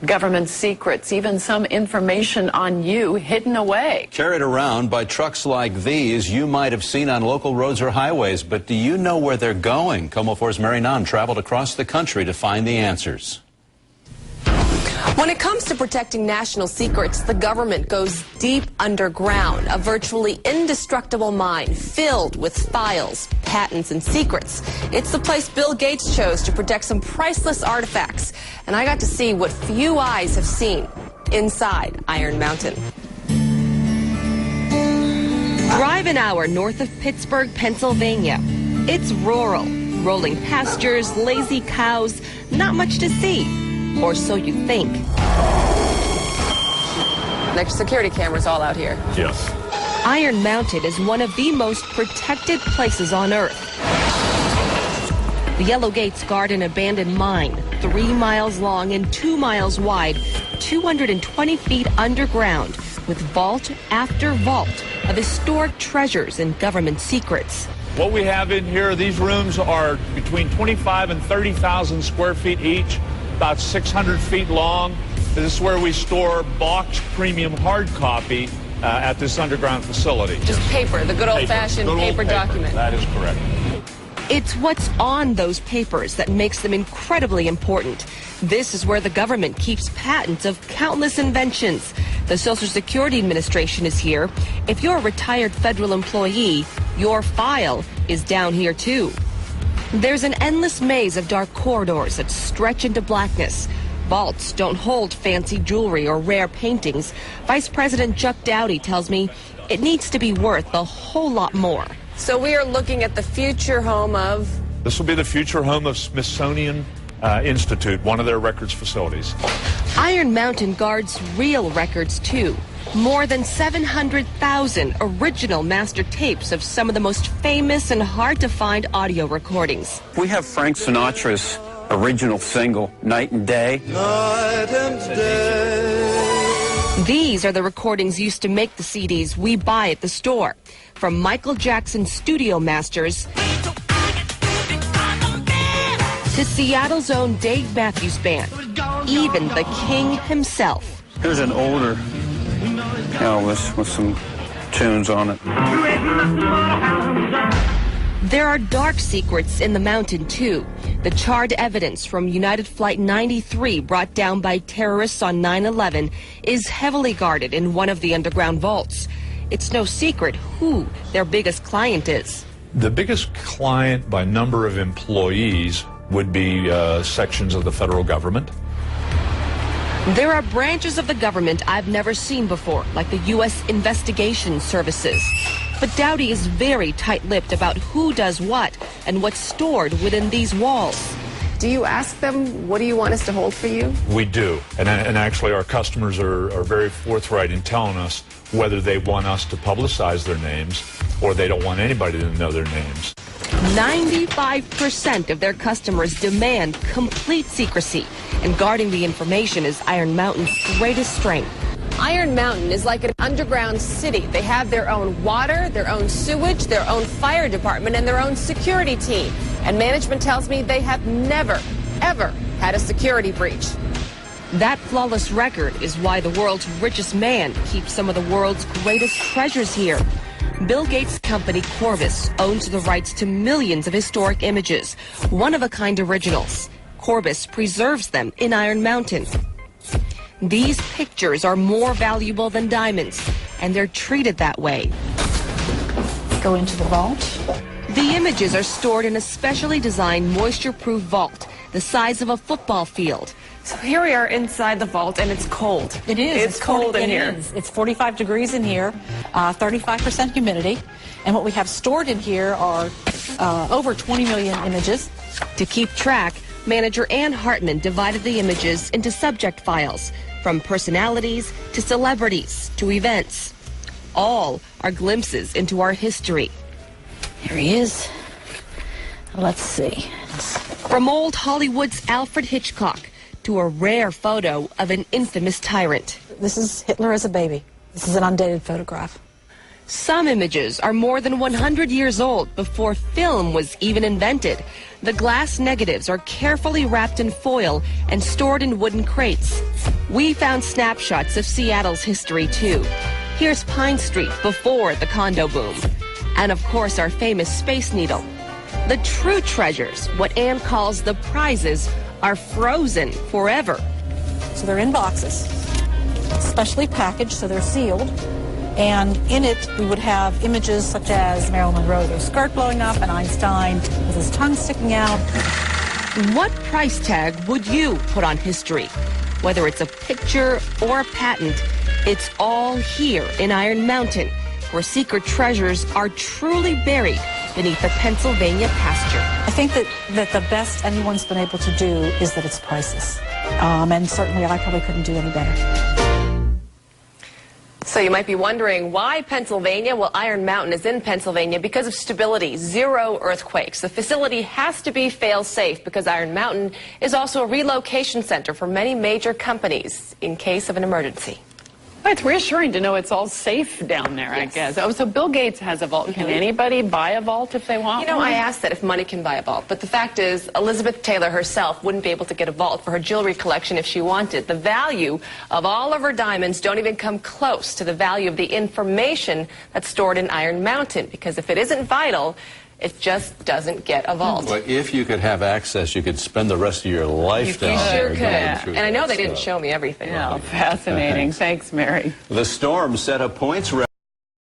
Government secrets, even some information on you hidden away. Carried around by trucks like these you might have seen on local roads or highways, but do you know where they're going? KOMO 4's Mary Nam traveled across the country to find the answers. When it comes to protecting national secrets, the government goes deep underground, a virtually indestructible mine filled with files, patents, and secrets. It's the place Bill Gates chose to protect some priceless artifacts. And I got to see what few eyes have seen inside Iron Mountain. Drive an hour north of Pittsburgh, Pennsylvania. It's rural, rolling pastures, lazy cows, not much to see. Or so you think. There's security cameras all out here. Yes. Iron Mountain is one of the most protected places on Earth. The Yellow Gates guard an abandoned mine, 3 miles long and 2 miles wide, 220 feet underground, with vault after vault of historic treasures and government secrets. What we have in here, these rooms are between 25 and 30,000 square feet each, about 600 feet long. This is where we store boxed premium hard copy at this underground facility. Just paper, the good old-fashioned paper document. That is correct. It's what's on those papers that makes them incredibly important. This is where the government keeps patents of countless inventions. The Social Security Administration is here. If you're a retired federal employee, your file is down here too. There's an endless maze of dark corridors that stretch into blackness. Vaults don't hold fancy jewelry or rare paintings. Vice President Chuck Dowdy tells me it needs to be worth a whole lot more. So we are looking at the future home of... This will be the future home of Smithsonian Institute, one of their records facilities. Iron Mountain guards real records too. More than 700,000 original master tapes of some of the most famous and hard-to-find audio recordings. We have Frank Sinatra's original single, Night and Day. Night and day. These are the recordings used to make the CDs we buy at the store. From Michael Jackson's studio masters to Seattle's own Dave Matthews Band, even the King himself. Here's an older Elvis with some tunes on it. There are dark secrets in the mountain, too. The charred evidence from United Flight 93 brought down by terrorists on 9/11 is heavily guarded in one of the underground vaults. It's no secret who their biggest client is. The biggest client by number of employees would be sections of the federal government. There are branches of the government I've never seen before, like the U.S. Investigation Services. But Dowdy is very tight-lipped about who does what and what's stored within these walls. Do you ask them, what do you want us to hold for you? We do. And actually our customers are very forthright in telling us whether they want us to publicize their names or they don't want anybody to know their names. 95% of their customers demand complete secrecy, and guarding the information is Iron Mountain's greatest strength. Iron Mountain is like an underground city. They have their own water, their own sewage, their own fire department, and their own security team. And management tells me they have never, ever had a security breach. That flawless record is why the world's richest man keeps some of the world's greatest treasures here. Bill Gates' company Corbis owns the rights to millions of historic images, one-of-a-kind originals. Corbis preserves them in Iron Mountain. These pictures are more valuable than diamonds, and they're treated that way. Go into the vault. The images are stored in a specially designed moisture-proof vault, the size of a football field. So here we are inside the vault, and it's cold. It is. It's cold in here. It's 45 degrees in here, 35% humidity. And what we have stored in here are over 20 million images. To keep track, manager Ann Hartman divided the images into subject files, from personalities to celebrities to events. All are glimpses into our history. Here he is. Let's see. From old Hollywood's Alfred Hitchcock to a rare photo of an infamous tyrant. This is Hitler as a baby. This is an undated photograph. Some images are more than 100 years old before film was even invented. The glass negatives are carefully wrapped in foil and stored in wooden crates. We found snapshots of Seattle's history, too. Here's Pine Street before the condo boom. And, of course, our famous Space Needle. The true treasures, what Anne calls the prizes, are frozen forever. So they're in boxes, specially packaged, so they're sealed. And in it, we would have images such as Marilyn Monroe with her skirt blowing up and Einstein with his tongue sticking out. What price tag would you put on history? Whether it's a picture or a patent, it's all here in Iron Mountain, where secret treasures are truly buried beneath the Pennsylvania pasture. I think that the best anyone's been able to do is that it's priceless. And certainly I probably couldn't do any better. So you might be wondering why Pennsylvania? Well, Iron Mountain is in Pennsylvania because of stability, 0 earthquakes. The facility has to be fail-safe because Iron Mountain is also a relocation center for many major companies in case of an emergency. Well, it's reassuring to know it's all safe down there, Yes. I guess. Oh, so Bill Gates has a vault. Can anybody buy a vault if they want You know, one? I asked that if money can buy a vault, but the fact is Elizabeth Taylor herself wouldn't be able to get a vault for her jewelry collection if she wanted. The value of all of her diamonds don't even come close to the value of the information that's stored in Iron Mountain, because if it isn't vital, it just doesn't get a vault. Well, if you could have access, you could spend the rest of your life down You there. sure could. going through And I know that they didn't stuff. show me everything. Yeah, fascinating. Thanks, Mary. The storm set a points record.